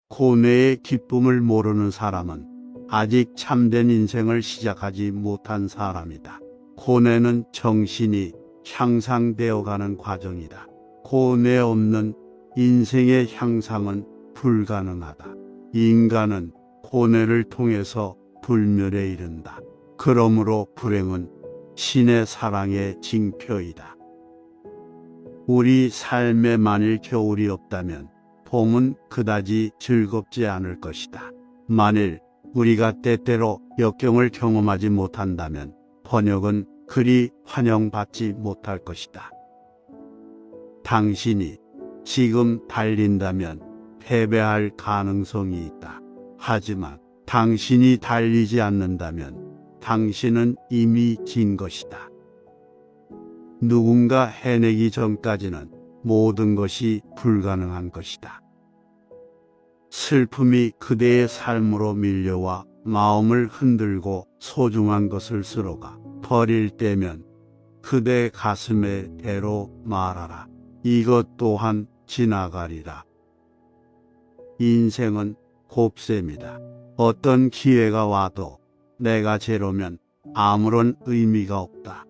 고뇌의 기쁨을 모르는 사람은 아직 참된 인생을 시작하지 못한 사람이다. 고뇌는 정신이 향상되어가는 과정이다. 고뇌 없는 인생의 향상은 불가능하다. 인간은 고뇌를 통해서 불멸에 이른다. 그러므로 불행은 신의 사랑의 징표이다. 우리 삶에 만일 겨울이 없다면 봄은 그다지 즐겁지 않을 것이다. 만일 우리가 때때로 역경을 경험하지 못한다면 번역은 그리 환영받지 못할 것이다. 당신이 지금 달린다면 패배할 가능성이 있다. 하지만 당신이 달리지 않는다면 당신은 이미 진 것이다. 누군가 해내기 전까지는 모든 것이 불가능한 것이다. 슬픔이 그대의 삶으로 밀려와 마음을 흔들고 소중한 것을 쓸어가 버릴 때면 그대 가슴에 대로 말하라. 이것 또한 지나가리라. 인생은 곱셈이다. 어떤 기회가 와도 내가 제로면 아무런 의미가 없다.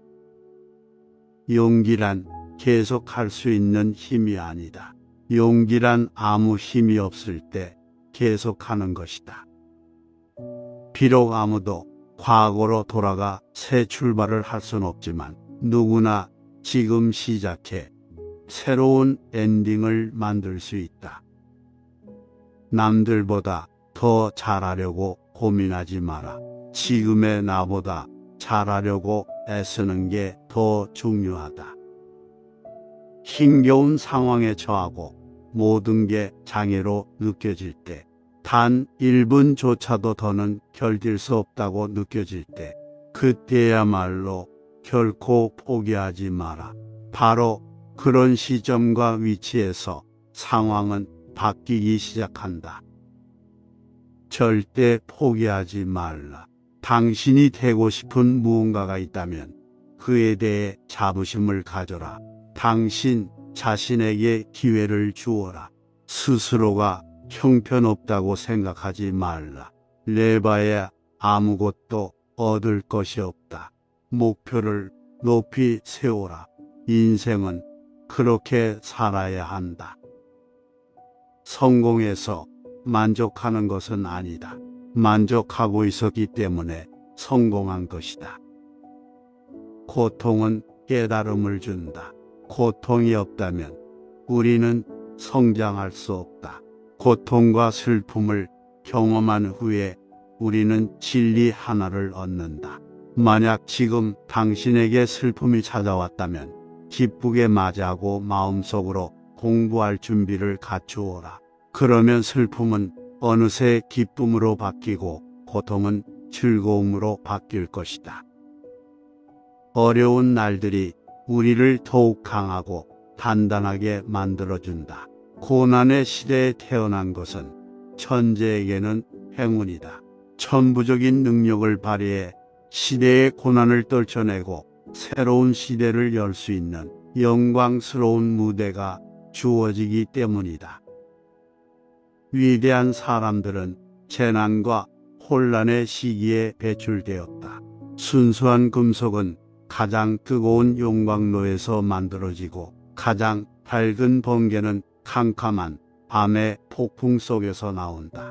용기란 계속할 수 있는 힘이 아니다. 용기란 아무 힘이 없을 때 계속하는 것이다. 비록 아무도 과거로 돌아가 새 출발을 할 순 없지만 누구나 지금 시작해 새로운 엔딩을 만들 수 있다. 남들보다 더 잘하려고 고민하지 마라. 지금의 나보다 잘하려고 애쓰는 게 더 중요하다. 힘겨운 상황에 처하고 모든 게 장애로 느껴질 때, 단 1분조차도 더는 견딜 수 없다고 느껴질 때, 그때야말로 결코 포기하지 마라. 바로 그런 시점과 위치에서 상황은 바뀌기 시작한다. 절대 포기하지 말라. 당신이 되고 싶은 무언가가 있다면 그에 대해 자부심을 가져라. 당신 자신에게 기회를 주어라. 스스로가 형편없다고 생각하지 말라. 내봐야 아무것도 얻을 것이 없다. 목표를 높이 세워라. 인생은 그렇게 살아야 한다. 성공해서 만족하는 것은 아니다. 만족하고 있었기 때문에 성공한 것이다. 고통은 깨달음을 준다. 고통이 없다면 우리는 성장할 수 없다. 고통과 슬픔을 경험한 후에 우리는 진리 하나를 얻는다. 만약 지금 당신에게 슬픔이 찾아왔다면 기쁘게 맞이하고 마음속으로 공부할 준비를 갖추어라. 그러면 슬픔은 어느새 기쁨으로 바뀌고 고통은 즐거움으로 바뀔 것이다. 어려운 날들이 우리를 더욱 강하고 단단하게 만들어준다. 고난의 시대에 태어난 것은 천재에게는 행운이다. 천부적인 능력을 발휘해 시대의 고난을 떨쳐내고 새로운 시대를 열 수 있는 영광스러운 무대가 주어지기 때문이다. 위대한 사람들은 재난과 혼란의 시기에 배출되었다. 순수한 금속은 가장 뜨거운 용광로에서 만들어지고 가장 밝은 번개는 캄캄한 밤의 폭풍 속에서 나온다.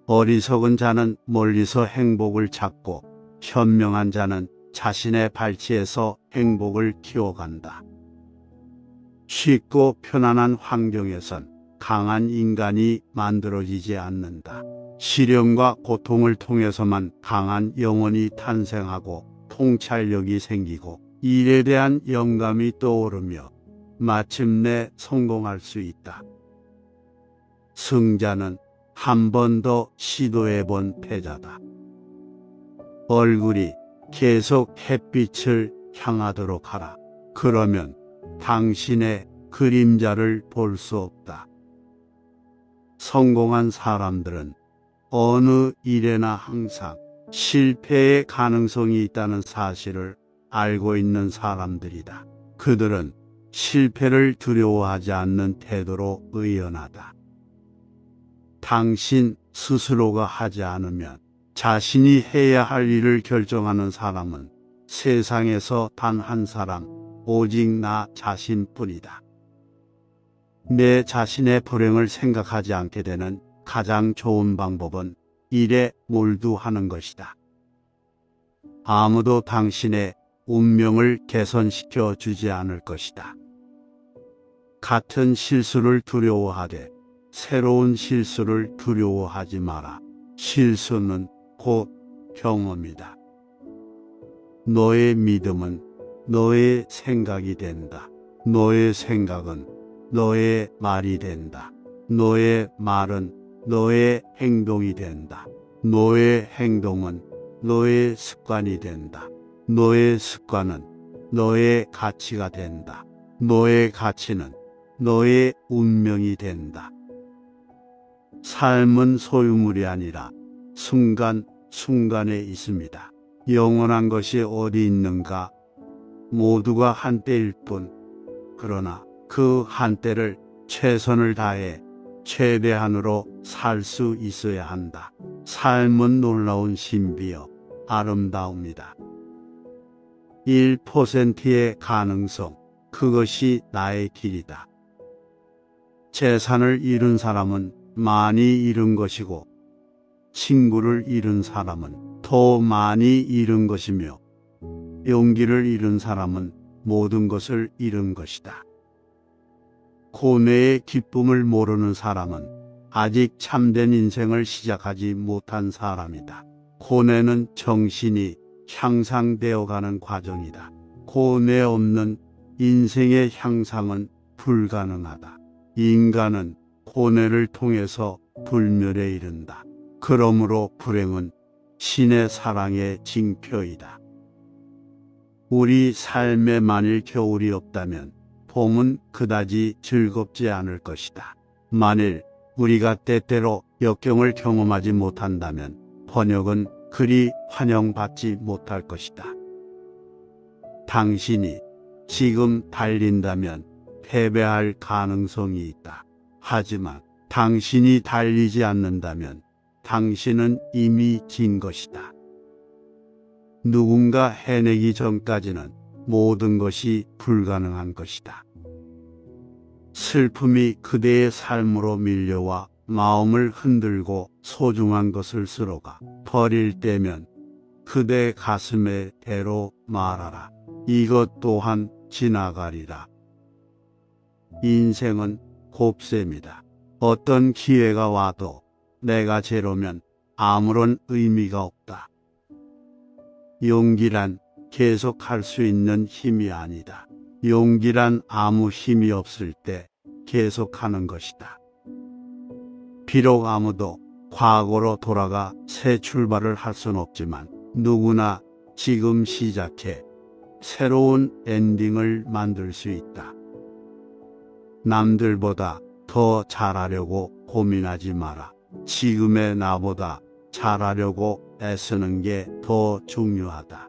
어리석은 자는 멀리서 행복을 찾고 현명한 자는 자신의 발치에서 행복을 키워간다. 쉽고 편안한 환경에선 강한 인간이 만들어지지 않는다. 시련과 고통을 통해서만 강한 영혼이 탄생하고 통찰력이 생기고 일에 대한 영감이 떠오르며 마침내 성공할 수 있다. 승자는 한 번 더 시도해본 패자다. 얼굴이 계속 햇빛을 향하도록 하라. 그러면 당신의 그림자를 볼 수 없다. 성공한 사람들은 어느 일에나 항상 실패의 가능성이 있다는 사실을 알고 있는 사람들이다. 그들은 실패를 두려워하지 않는 태도로 의연하다. 당신 스스로가 하지 않으면 자신이 해야 할 일을 결정하는 사람은 세상에서 단 한 사람, 오직 나 자신뿐이다. 내 자신의 불행을 생각하지 않게 되는 가장 좋은 방법은 일에 몰두하는 것이다. 아무도 당신의 운명을 개선시켜 주지 않을 것이다. 같은 실수를 두려워하되 새로운 실수를 두려워하지 마라. 실수는 곧 경험이다. 너의 믿음은 너의 생각이 된다. 너의 생각은 너의 말이 된다. 너의 말은 너의 행동이 된다. 너의 행동은 너의 습관이 된다. 너의 습관은 너의 가치가 된다. 너의 가치는 너의 운명이 된다. 삶은 소유물이 아니라 순간순간에 있습니다. 영원한 것이 어디 있는가? 모두가 한때일 뿐. 그러나 그 한때를 최선을 다해 최대한으로 살 수 있어야 한다. 삶은 놀라운 신비여 아름다웁니다. 1%의 가능성, 그것이 나의 길이다. 재산을 잃은 사람은 많이 잃은 것이고 친구를 잃은 사람은 더 많이 잃은 것이며 용기를 잃은 사람은 모든 것을 잃은 것이다. 고뇌의 기쁨을 모르는 사람은 아직 참된 인생을 시작하지 못한 사람이다. 고뇌는 정신이 향상되어가는 과정이다. 고뇌 없는 인생의 향상은 불가능하다. 인간은 고뇌를 통해서 불멸에 이른다. 그러므로 불행은 신의 사랑의 징표이다. 우리 삶에 만일 겨울이 없다면 봄은 그다지 즐겁지 않을 것이다. 만일 우리가 때때로 역경을 경험하지 못한다면 번역은 그리 환영받지 못할 것이다. 당신이 지금 달린다면 패배할 가능성이 있다. 하지만 당신이 달리지 않는다면 당신은 이미 진 것이다. 누군가 해내기 전까지는 모든 것이 불가능한 것이다. 슬픔이 그대의 삶으로 밀려와 마음을 흔들고 소중한 것을 쓸어가 버릴 때면 그대 가슴에 대로 말하라. 이것 또한 지나가리라. 인생은 곱셈이다. 어떤 기회가 와도 내가 제로면 아무런 의미가 없다. 용기란 계속할 수 있는 힘이 아니다. 용기란 아무 힘이 없을 때 계속하는 것이다. 비록 아무도 과거로 돌아가 새 출발을 할 수는 없지만 누구나 지금 시작해 새로운 엔딩을 만들 수 있다. 남들보다 더 잘하려고 고민하지 마라. 지금의 나보다 잘하려고 애쓰는 게 더 중요하다.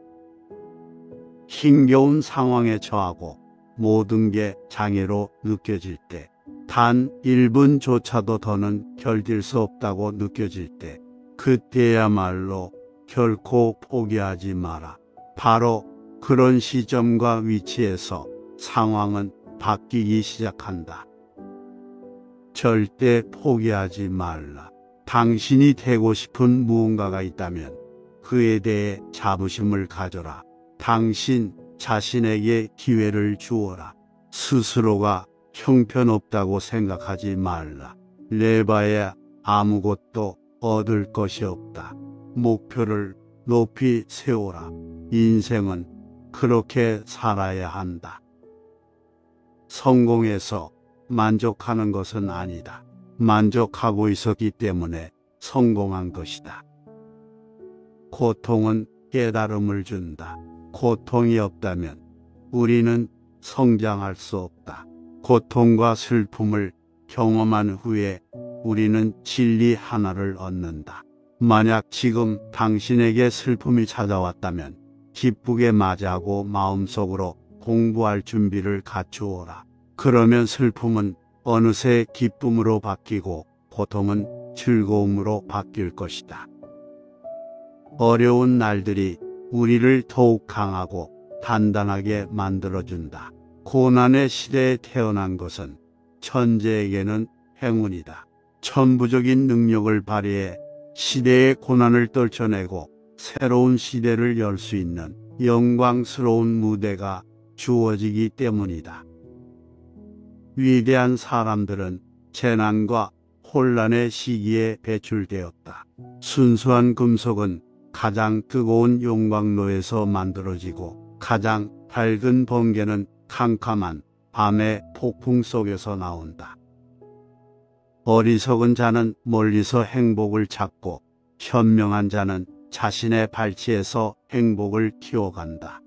힘겨운 상황에 처하고 모든 게 장애로 느껴질 때, 단 1분조차도 더는 견딜 수 없다고 느껴질 때, 그때야말로 결코 포기하지 마라. 바로 그런 시점과 위치에서 상황은 바뀌기 시작한다. 절대 포기하지 말라. 당신이 되고 싶은 무언가가 있다면 그에 대해 자부심을 가져라. 당신 자신에게 기회를 주어라. 스스로가 형편없다고 생각하지 말라. 내봐야 아무것도 얻을 것이 없다. 목표를 높이 세워라. 인생은 그렇게 살아야 한다. 성공해서 만족하는 것은 아니다. 만족하고 있었기 때문에 성공한 것이다. 고통은 깨달음을 준다. 고통이 없다면 우리는 성장할 수 없다. 고통과 슬픔을 경험한 후에 우리는 진리 하나를 얻는다. 만약 지금 당신에게 슬픔이 찾아왔다면 기쁘게 맞이하고 마음속으로 공부할 준비를 갖추어라. 그러면 슬픔은 어느새 기쁨으로 바뀌고 고통은 즐거움으로 바뀔 것이다. 어려운 날들이 우리를 더욱 강하고 단단하게 만들어준다. 고난의 시대에 태어난 것은 천재에게는 행운이다. 천부적인 능력을 발휘해 시대의 고난을 떨쳐내고 새로운 시대를 열 수 있는 영광스러운 무대가 주어지기 때문이다. 위대한 사람들은 재난과 혼란의 시기에 배출되었다. 순수한 금속은 가장 뜨거운 용광로에서 만들어지고 가장 밝은 번개는 캄캄한 밤의 폭풍 속에서 나온다. 어리석은 자는 멀리서 행복을 찾고 현명한 자는 자신의 발치에서 행복을 키워간다.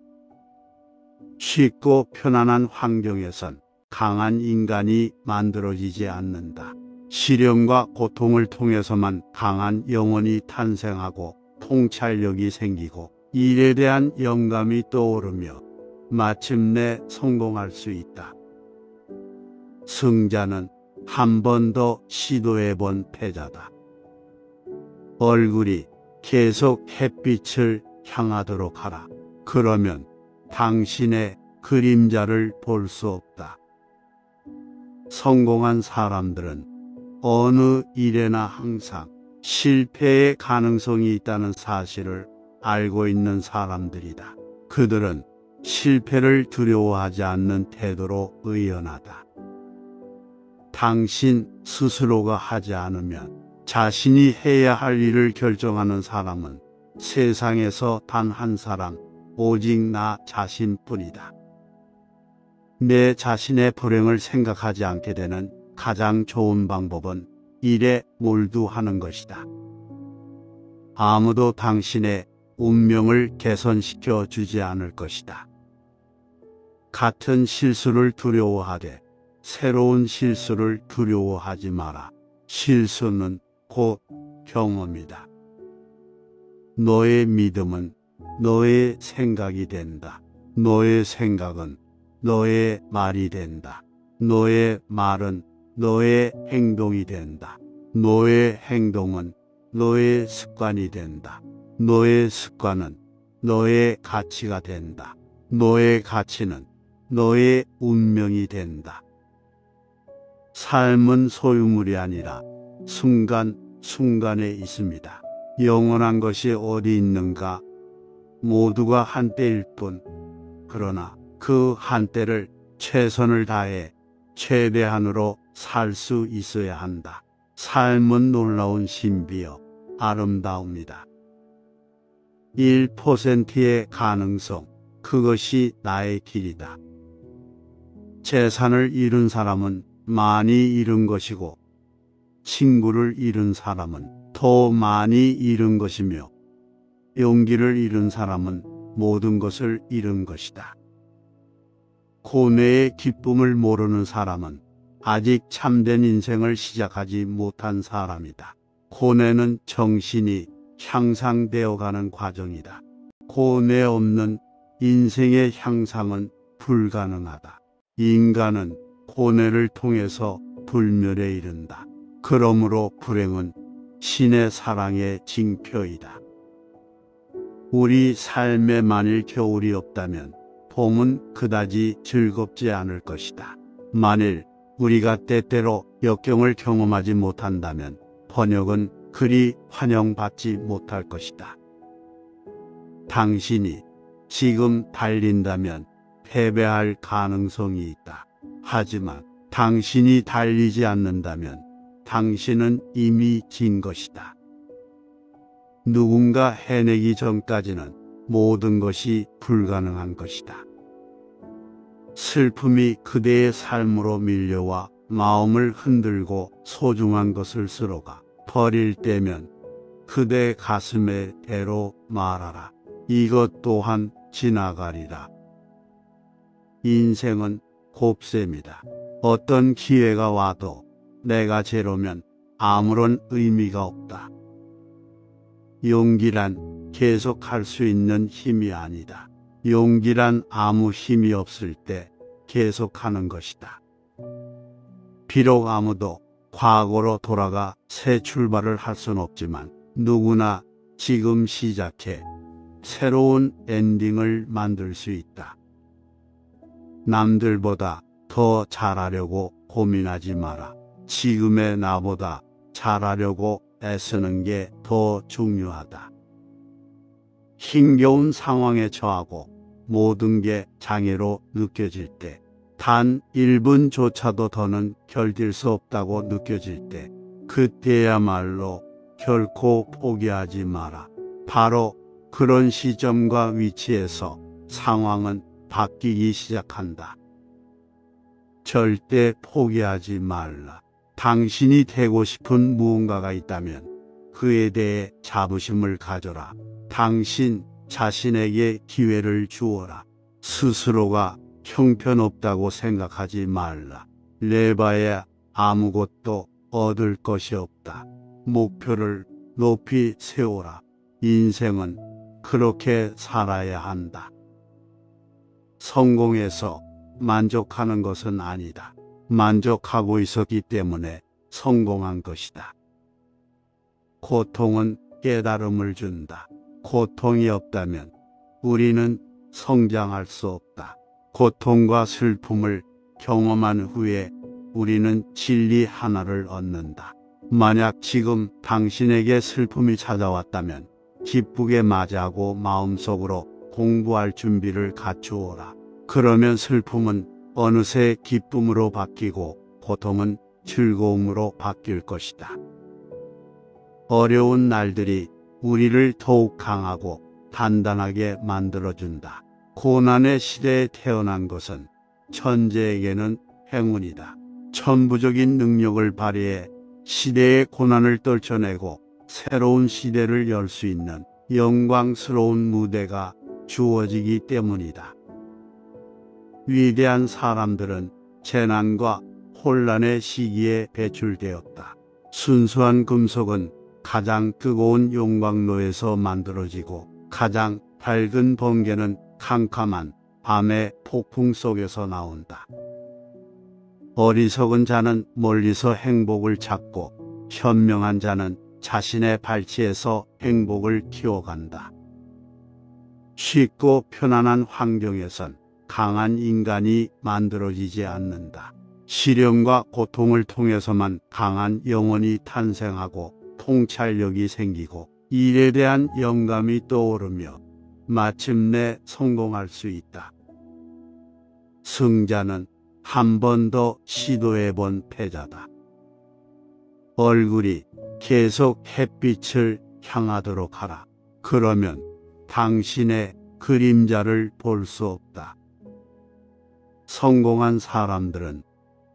쉽고 편안한 환경에선 강한 인간이 만들어지지 않는다. 시련과 고통을 통해서만 강한 영혼이 탄생하고 통찰력이 생기고 일에 대한 영감이 떠오르며 마침내 성공할 수 있다. 승자는 한 번 더 시도해본 패자다. 얼굴이 계속 햇빛을 향하도록 하라. 그러면 당신의 그림자를 볼 수 없다. 성공한 사람들은 어느 일에나 항상 실패의 가능성이 있다는 사실을 알고 있는 사람들이다. 그들은 실패를 두려워하지 않는 태도로 의연하다. 당신 스스로가 하지 않으면 자신이 해야 할 일을 결정하는 사람은 세상에서 단 한 사람, 오직 나 자신뿐이다. 내 자신의 불행을 생각하지 않게 되는 가장 좋은 방법은 일에 몰두하는 것이다. 아무도 당신의 운명을 개선시켜 주지 않을 것이다. 같은 실수를 두려워하되 새로운 실수를 두려워하지 마라. 실수는 곧 경험이다. 너의 믿음은 너의 생각이 된다. 너의 생각은 너의 말이 된다. 너의 말은 너의 행동이 된다. 너의 행동은 너의 습관이 된다. 너의 습관은 너의 가치가 된다. 너의 가치는 너의 운명이 된다. 삶은 소유물이 아니라 순간순간에 있습니다. 영원한 것이 어디 있는가? 모두가 한때일 뿐. 그러나 그 한때를 최선을 다해 최대한으로 살 수 있어야 한다. 삶은 놀라운 신비여 아름다웁니다. 1%의 가능성, 그것이 나의 길이다. 재산을 잃은 사람은 많이 잃은 것이고 친구를 잃은 사람은 더 많이 잃은 것이며 용기를 잃은 사람은 모든 것을 잃은 것이다. 고뇌의 기쁨을 모르는 사람은 아직 참된 인생을 시작하지 못한 사람이다. 고뇌는 정신이 향상되어 가는 과정이다. 고뇌 없는 인생의 향상은 불가능하다. 인간은 고뇌를 통해서 불멸에 이른다. 그러므로 불행은 신의 사랑의 징표이다. 우리 삶에 만일 겨울이 없다면 봄은 그다지 즐겁지 않을 것이다. 만일 우리가 때때로 역경을 경험하지 못한다면 번역은 그리 환영받지 못할 것이다. 당신이 지금 달린다면 패배할 가능성이 있다. 하지만 당신이 달리지 않는다면 당신은 이미 진 것이다. 누군가 해내기 전까지는 모든 것이 불가능한 것이다. 슬픔이 그대의 삶으로 밀려와 마음을 흔들고 소중한 것을 쓸어가 버릴 때면 그대 가슴에 대로 말하라. 이것 또한 지나가리라. 인생은 곱셈이다. 어떤 기회가 와도 내가 제로면 아무런 의미가 없다. 용기란 계속할 수 있는 힘이 아니다. 용기란 아무 힘이 없을 때 계속하는 것이다. 비록 아무도 과거로 돌아가 새 출발을 할 순 없지만 누구나 지금 시작해 새로운 엔딩을 만들 수 있다. 남들보다 더 잘하려고 고민하지 마라. 지금의 나보다 잘하려고 애쓰는 게 더 중요하다. 힘겨운 상황에 처하고 모든 게 장애로 느껴질 때, 단 1분조차도 더는 견딜 수 없다고 느껴질 때, 그때야말로 결코 포기하지 마라. 바로 그런 시점과 위치에서 상황은 바뀌기 시작한다. 절대 포기하지 말라. 당신이 되고 싶은 무언가가 있다면 그에 대해 자부심을 가져라. 당신 자신에게 기회를 주어라. 스스로가 형편없다고 생각하지 말라. 내봐야 아무것도 얻을 것이 없다. 목표를 높이 세워라. 인생은 그렇게 살아야 한다. 성공해서 만족하는 것은 아니다. 만족하고 있었기 때문에 성공한 것이다. 고통은 깨달음을 준다. 고통이 없다면 우리는 성장할 수 없다. 고통과 슬픔을 경험한 후에 우리는 진리 하나를 얻는다. 만약 지금 당신에게 슬픔이 찾아왔다면 기쁘게 맞이하고 마음속으로 공부할 준비를 갖추어라. 그러면 슬픔은 어느새 기쁨으로 바뀌고 고통은 즐거움으로 바뀔 것이다. 어려운 날들이 우리를 더욱 강하고 단단하게 만들어준다. 고난의 시대에 태어난 것은 천재에게는 행운이다. 천부적인 능력을 발휘해 시대의 고난을 떨쳐내고 새로운 시대를 열 수 있는 영광스러운 무대가 주어지기 때문이다. 위대한 사람들은 재난과 혼란의 시기에 배출되었다. 순수한 금속은 가장 뜨거운 용광로에서 만들어지고 가장 밝은 번개는 캄캄한 밤의 폭풍 속에서 나온다. 어리석은 자는 멀리서 행복을 찾고 현명한 자는 자신의 발치에서 행복을 키워간다. 쉽고 편안한 환경에선 강한 인간이 만들어지지 않는다. 시련과 고통을 통해서만 강한 영혼이 탄생하고 통찰력이 생기고 일에 대한 영감이 떠오르며 마침내 성공할 수 있다. 승자는 한 번 더 시도해본 패자다. 얼굴이 계속 햇빛을 향하도록 하라. 그러면 당신의 그림자를 볼 수 없다. 성공한 사람들은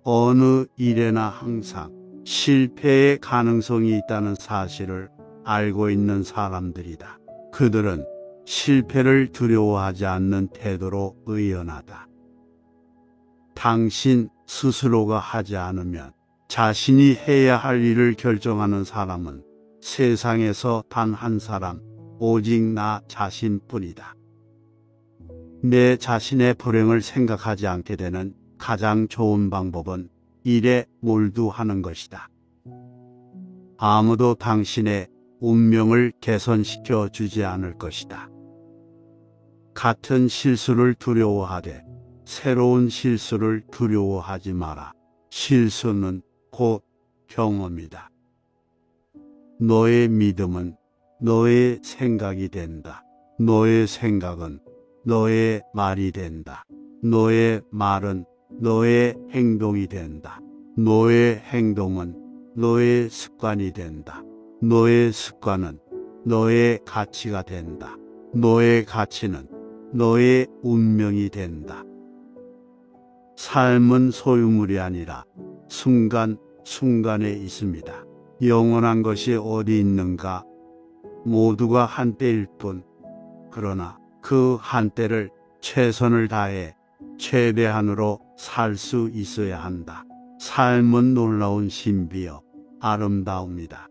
어느 일에나 항상 실패의 가능성이 있다는 사실을 알고 있는 사람들이다. 그들은 실패를 두려워하지 않는 태도로 의연하다. 당신 스스로가 하지 않으면 자신이 해야 할 일을 결정하는 사람은 세상에서 단 한 사람, 오직 나 자신뿐이다. 내 자신의 불행을 생각하지 않게 되는 가장 좋은 방법은 일에 몰두하는 것이다. 아무도 당신의 운명을 개선시켜 주지 않을 것이다. 같은 실수를 두려워하되 새로운 실수를 두려워하지 마라. 실수는 곧 경험이다. 너의 믿음은 너의 생각이 된다. 너의 생각은 너의 말이 된다. 너의 말은 너의 행동이 된다. 너의 행동은 너의 습관이 된다. 너의 습관은 너의 가치가 된다. 너의 가치는 너의 운명이 된다. 삶은 소유물이 아니라 순간순간에 있습니다. 영원한 것이 어디 있는가? 모두가 한때일 뿐. 그러나 그 한때를 최선을 다해 최대한으로 살 수 있어야 한다. 삶은 놀라운 신비여 아름다웁니다.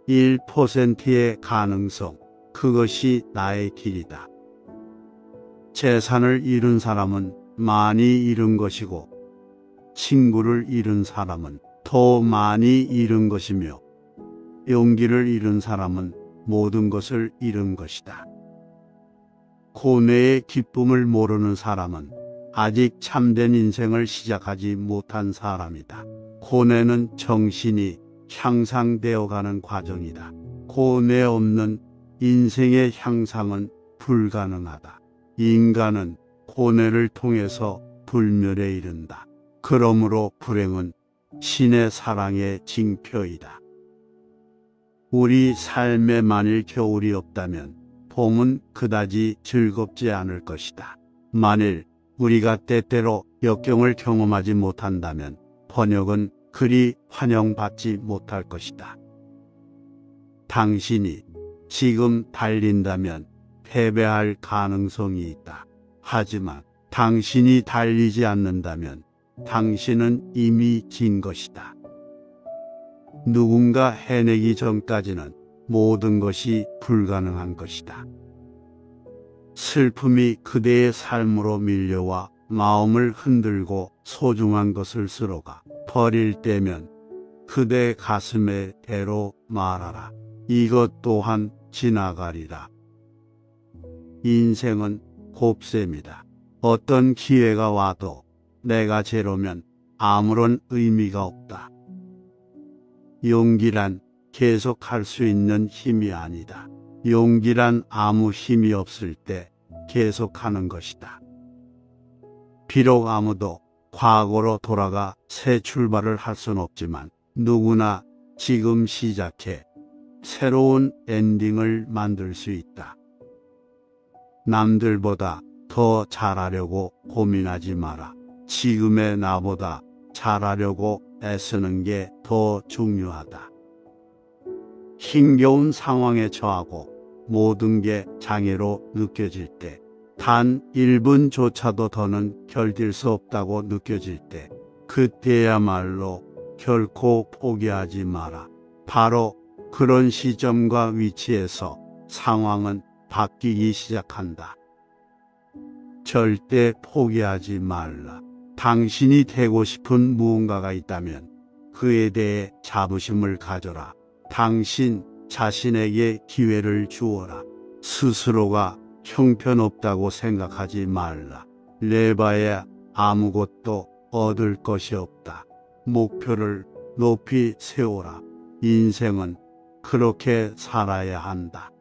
1%의 가능성, 그것이 나의 길이다. 재산을 잃은 사람은 많이 잃은 것이고 친구를 잃은 사람은 더 많이 잃은 것이며 용기를 잃은 사람은 모든 것을 잃은 것이다. 고뇌의 기쁨을 모르는 사람은 아직 참된 인생을 시작하지 못한 사람이다. 고뇌는 정신이 향상되어 가는 과정이다. 고뇌 없는 인생의 향상은 불가능하다. 인간은 고뇌를 통해서 불멸에 이른다. 그러므로 불행은 신의 사랑의 징표이다. 우리 삶에 만일 겨울이 없다면 봄은 그다지 즐겁지 않을 것이다. 만일 우리가 때때로 역경을 경험하지 못한다면 번역은 그리 환영받지 못할 것이다. 당신이 지금 달린다면 패배할 가능성이 있다. 하지만 당신이 달리지 않는다면 당신은 이미 진 것이다. 누군가 해내기 전까지는 모든 것이 불가능한 것이다. 슬픔이 그대의 삶으로 밀려와 마음을 흔들고 소중한 것을 쓸어가 버릴 때면 그대 가슴에 대로 말하라. 이것 또한 지나가리라. 인생은 곱셈이다. 어떤 기회가 와도 내가 제로면 아무런 의미가 없다. 용기란 계속할 수 있는 힘이 아니다. 용기란 아무 힘이 없을 때 계속하는 것이다. 비록 아무도 과거로 돌아가 새 출발을 할 순 없지만 누구나 지금 시작해 새로운 엔딩을 만들 수 있다. 남들보다 더 잘하려고 고민하지 마라. 지금의 나보다 잘하려고 애쓰는 게 더 중요하다. 힘겨운 상황에 처하고 모든 게 장애로 느껴질 때, 단 1분조차도 더는 견딜 수 없다고 느껴질 때, 그때야말로 결코 포기하지 마라. 바로 그런 시점과 위치에서 상황은 바뀌기 시작한다. 절대 포기하지 말라. 당신이 되고 싶은 무언가가 있다면 그에 대해 자부심을 가져라. 당신 자신에게 기회를 주어라. 스스로가 형편없다고 생각하지 말라. 내봐야 아무것도 얻을 것이 없다. 목표를 높이 세워라. 인생은 그렇게 살아야 한다.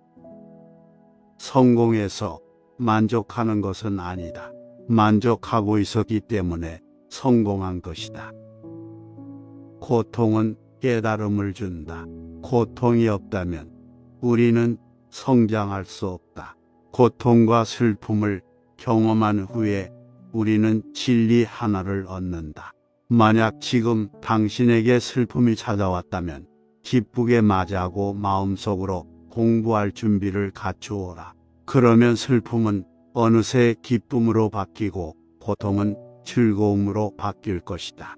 성공해서 만족하는 것은 아니다. 만족하고 있었기 때문에 성공한 것이다. 고통은 깨달음을 준다. 고통이 없다면 우리는 성장할 수 없다. 고통과 슬픔을 경험한 후에 우리는 진리 하나를 얻는다. 만약 지금 당신에게 슬픔이 찾아왔다면 기쁘게 맞이하고 마음속으로 공부할 준비를 갖추어라. 그러면 슬픔은 어느새 기쁨으로 바뀌고 고통은 즐거움으로 바뀔 것이다.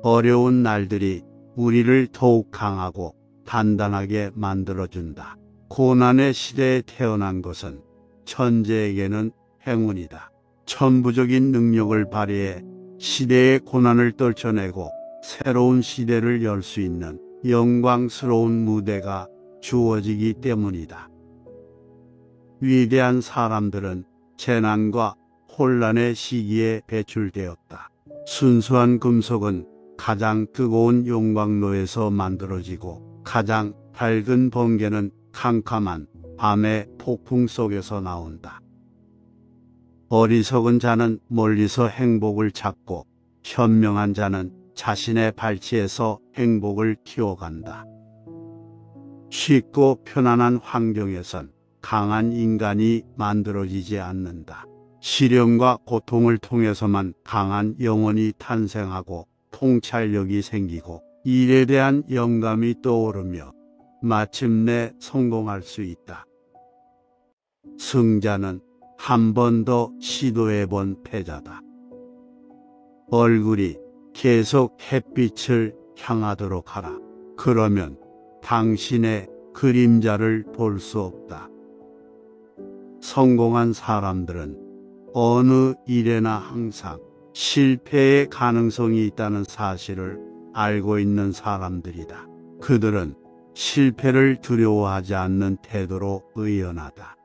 어려운 날들이 우리를 더욱 강하고 단단하게 만들어준다. 고난의 시대에 태어난 것은 천재에게는 행운이다. 천부적인 능력을 발휘해 시대의 고난을 떨쳐내고 새로운 시대를 열 수 있는 영광스러운 무대가 주어지기 때문이다. 위대한 사람들은 재난과 혼란의 시기에 배출되었다. 순수한 금속은 가장 뜨거운 용광로에서 만들어지고 가장 밝은 번개는 캄캄한 밤의 폭풍 속에서 나온다. 어리석은 자는 멀리서 행복을 찾고 현명한 자는 자신의 발치에서 행복을 키워간다. 쉽고 편안한 환경에선 강한 인간이 만들어지지 않는다. 시련과 고통을 통해서만 강한 영혼이 탄생하고 통찰력이 생기고 일에 대한 영감이 떠오르며 마침내 성공할 수 있다. 승자는 한 번 더 시도해본 패자다. 얼굴이 계속 햇빛을 향하도록 하라. 그러면 당신의 그림자를 볼 수 없다. 성공한 사람들은 어느 일에나 항상 실패의 가능성이 있다는 사실을 알고 있는 사람들이다. 그들은 실패를 두려워하지 않는 태도로 의연하다.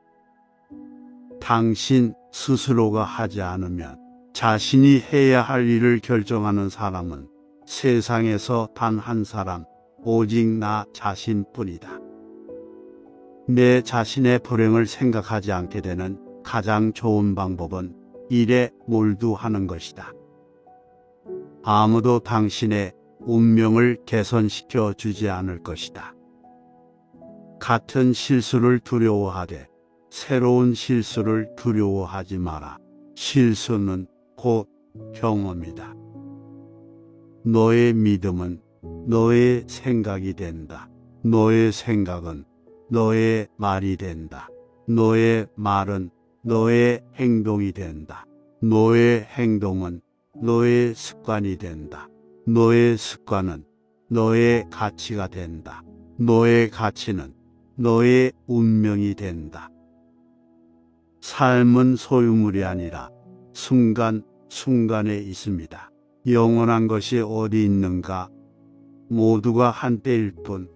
당신 스스로가 하지 않으면 자신이 해야 할 일을 결정하는 사람은 세상에서 단 한 사람, 오직 나 자신뿐이다. 내 자신의 불행을 생각하지 않게 되는 가장 좋은 방법은 일에 몰두하는 것이다. 아무도 당신의 운명을 개선시켜 주지 않을 것이다. 같은 실수를 두려워하되 새로운 실수를 두려워하지 마라. 실수는 곧 경험이다. 너의 믿음은 너의 생각이 된다. 너의 생각은 너의 말이 된다. 너의 말은 너의 행동이 된다. 너의 행동은 너의 습관이 된다. 너의 습관은 너의 가치가 된다. 너의 가치는 너의 운명이 된다. 삶은 소유물이 아니라 순간순간에 있습니다. 영원한 것이 어디 있는가? 모두가 한때일 뿐.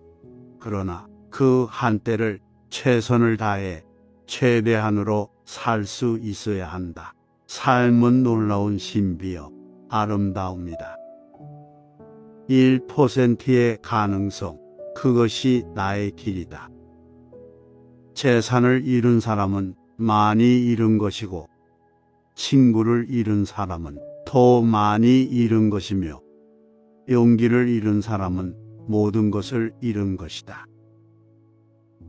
그러나 그 한때를 최선을 다해 최대한으로 살 수 있어야 한다. 삶은 놀라운 신비여 아름다웁니다. 1%의 가능성, 그것이 나의 길이다. 재산을 잃은 사람은 많이 잃은 것이고 친구를 잃은 사람은 더 많이 잃은 것이며 용기를 잃은 사람은 모든 것을 잃은 것이다.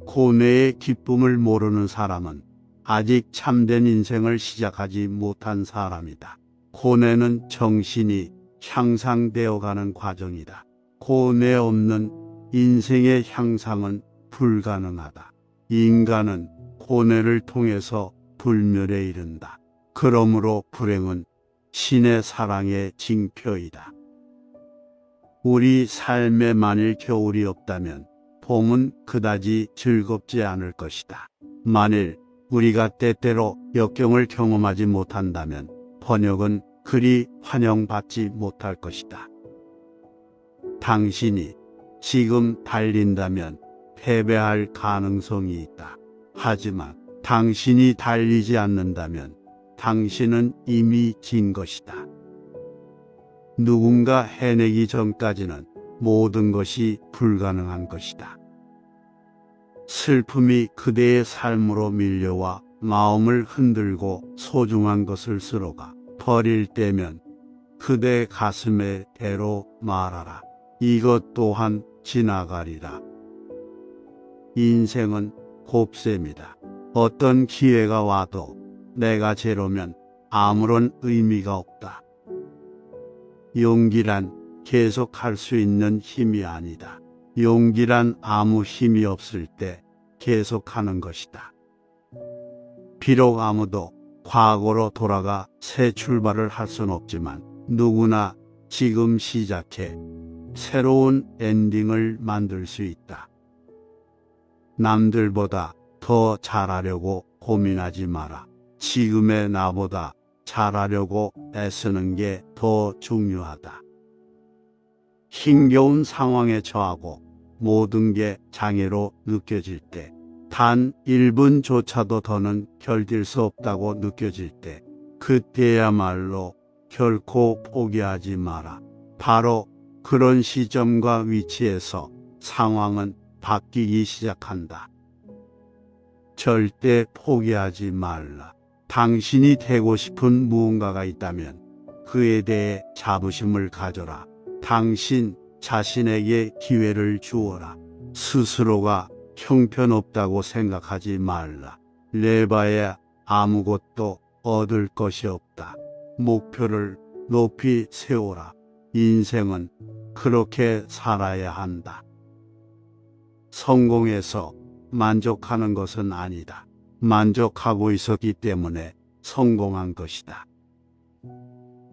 고뇌의 기쁨을 모르는 사람은 아직 참된 인생을 시작하지 못한 사람이다. 고뇌는 정신이 향상되어 가는 과정이다. 고뇌 없는 인생의 향상은 불가능하다. 인간은 고뇌를 통해서 불멸에 이른다. 그러므로 불행은 신의 사랑의 징표이다. 우리 삶에 만일 겨울이 없다면 봄은 그다지 즐겁지 않을 것이다. 만일 우리가 때때로 역경을 경험하지 못한다면 번역은 그리 환영받지 못할 것이다. 당신이 지금 달린다면 패배할 가능성이 있다. 하지만 당신이 달리지 않는다면 당신은 이미 진 것이다. 누군가 해내기 전까지는 모든 것이 불가능한 것이다. 슬픔이 그대의 삶으로 밀려와 마음을 흔들고 소중한 것을 쓸어가 버릴 때면 그대 가슴에 대로 말하라. 이것 또한 지나가리라. 인생은 곱셈이다. 어떤 기회가 와도 내가 제로면 아무런 의미가 없다. 용기란 계속할 수 있는 힘이 아니다. 용기란 아무 힘이 없을 때 계속하는 것이다. 비록 아무도 과거로 돌아가 새 출발을 할 순 없지만 누구나 지금 시작해 새로운 엔딩을 만들 수 있다. 남들보다 더 잘하려고 고민하지 마라. 지금의 나보다 잘하려고 애쓰는 게 더 중요하다. 힘겨운 상황에 처하고 모든 게 장애로 느껴질 때, 단 1분조차도 더는 견딜 수 없다고 느껴질 때, 그때야말로 결코 포기하지 마라. 바로 그런 시점과 위치에서 상황은 바뀌기 시작한다. 절대 포기하지 말라. 당신이 되고 싶은 무언가가 있다면 그에 대해 자부심을 가져라. 당신 자신에게 기회를 주어라. 스스로가 형편없다고 생각하지 말라. 내봐야 아무것도 얻을 것이 없다. 목표를 높이 세워라. 인생은 그렇게 살아야 한다. 성공해서 만족하는 것은 아니다. 만족하고 있었기 때문에 성공한 것이다.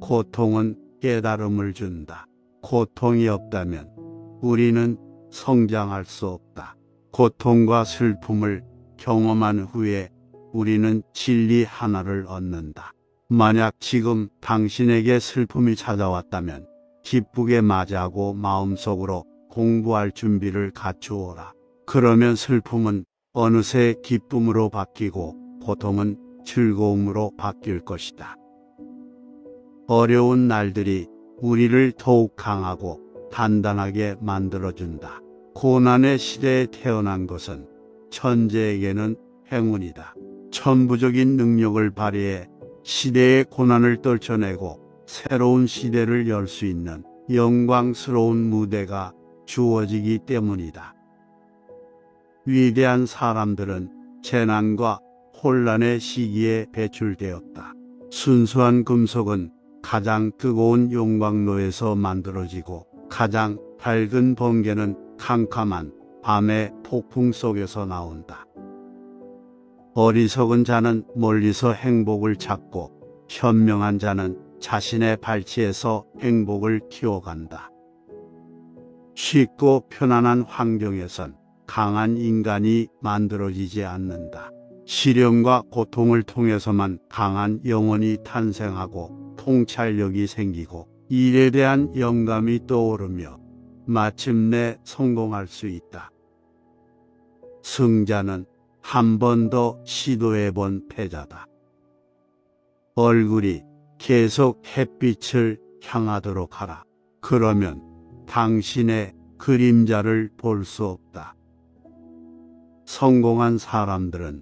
고통은 깨달음을 준다. 고통이 없다면 우리는 성장할 수 없다. 고통과 슬픔을 경험한 후에 우리는 진리 하나를 얻는다. 만약 지금 당신에게 슬픔이 찾아왔다면 기쁘게 맞이하고 마음속으로 공부할 준비를 갖추어라. 그러면 슬픔은 어느새 기쁨으로 바뀌고 고통은 즐거움으로 바뀔 것이다. 어려운 날들이 우리를 더욱 강하고 단단하게 만들어준다. 고난의 시대에 태어난 것은 천재에게는 행운이다. 천부적인 능력을 발휘해 시대의 고난을 떨쳐내고 새로운 시대를 열 수 있는 영광스러운 무대가 주어지기 때문이다. 위대한 사람들은 재난과 혼란의 시기에 배출되었다. 순수한 금속은 가장 뜨거운 용광로에서 만들어지고 가장 밝은 번개는 캄캄한 밤의 폭풍 속에서 나온다. 어리석은 자는 멀리서 행복을 찾고 현명한 자는 자신의 발치에서 행복을 키워간다. 쉽고 편안한 환경에선 강한 인간이 만들어지지 않는다. 시련과 고통을 통해서만 강한 영혼이 탄생하고 통찰력이 생기고 일에 대한 영감이 떠오르며 마침내 성공할 수 있다. 승자는 한 번 더 시도해본 패자다. 얼굴이 계속 햇빛을 향하도록 하라. 그러면 당신의 그림자를 볼 수 없다. 성공한 사람들은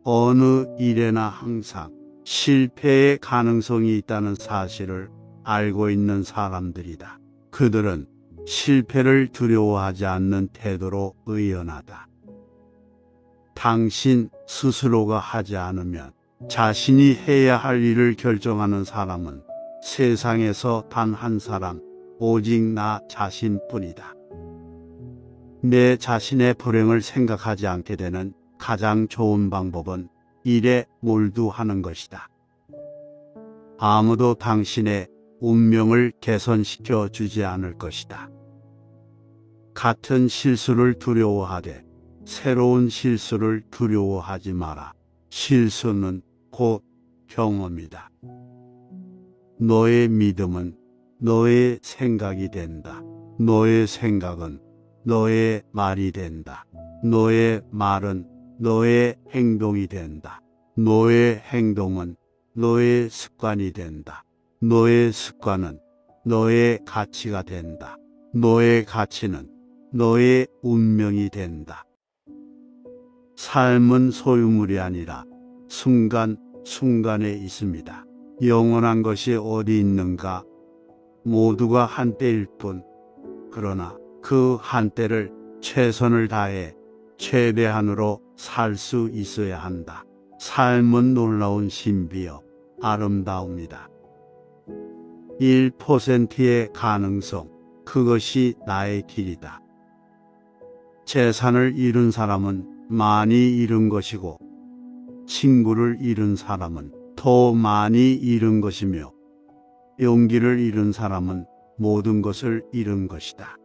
어느 일에나 항상 실패의 가능성이 있다는 사실을 알고 있는 사람들이다. 그들은 실패를 두려워하지 않는 태도로 의연하다. 당신 스스로가 하지 않으면 자신이 해야 할 일을 결정하는 사람은 세상에서 단 한 사람, 오직 나 자신뿐이다. 내 자신의 불행을 생각하지 않게 되는 가장 좋은 방법은 일에 몰두하는 것이다. 아무도 당신의 운명을 개선시켜 주지 않을 것이다. 같은 실수를 두려워하되 새로운 실수를 두려워하지 마라. 실수는 곧 경험이다. 너의 믿음은 너의 생각이 된다. 너의 생각은 너의 말이 된다. 너의 말은 너의 행동이 된다. 너의 행동은 너의 습관이 된다. 너의 습관은 너의 가치가 된다. 너의 가치는 너의 운명이 된다. 삶은 소유물이 아니라 순간순간에 있습니다. 영원한 것이 어디 있는가? 모두가 한때일 뿐. 그러나 그 한때를 최선을 다해 최대한으로 살 수 있어야 한다. 삶은 놀라운 신비여 아름다웁니다. 1%의 가능성, 그것이 나의 길이다. 재산을 잃은 사람은 많이 잃은 것이고 친구를 잃은 사람은 더 많이 잃은 것이며 용기를 잃은 사람은 모든 것을 잃은 것이다.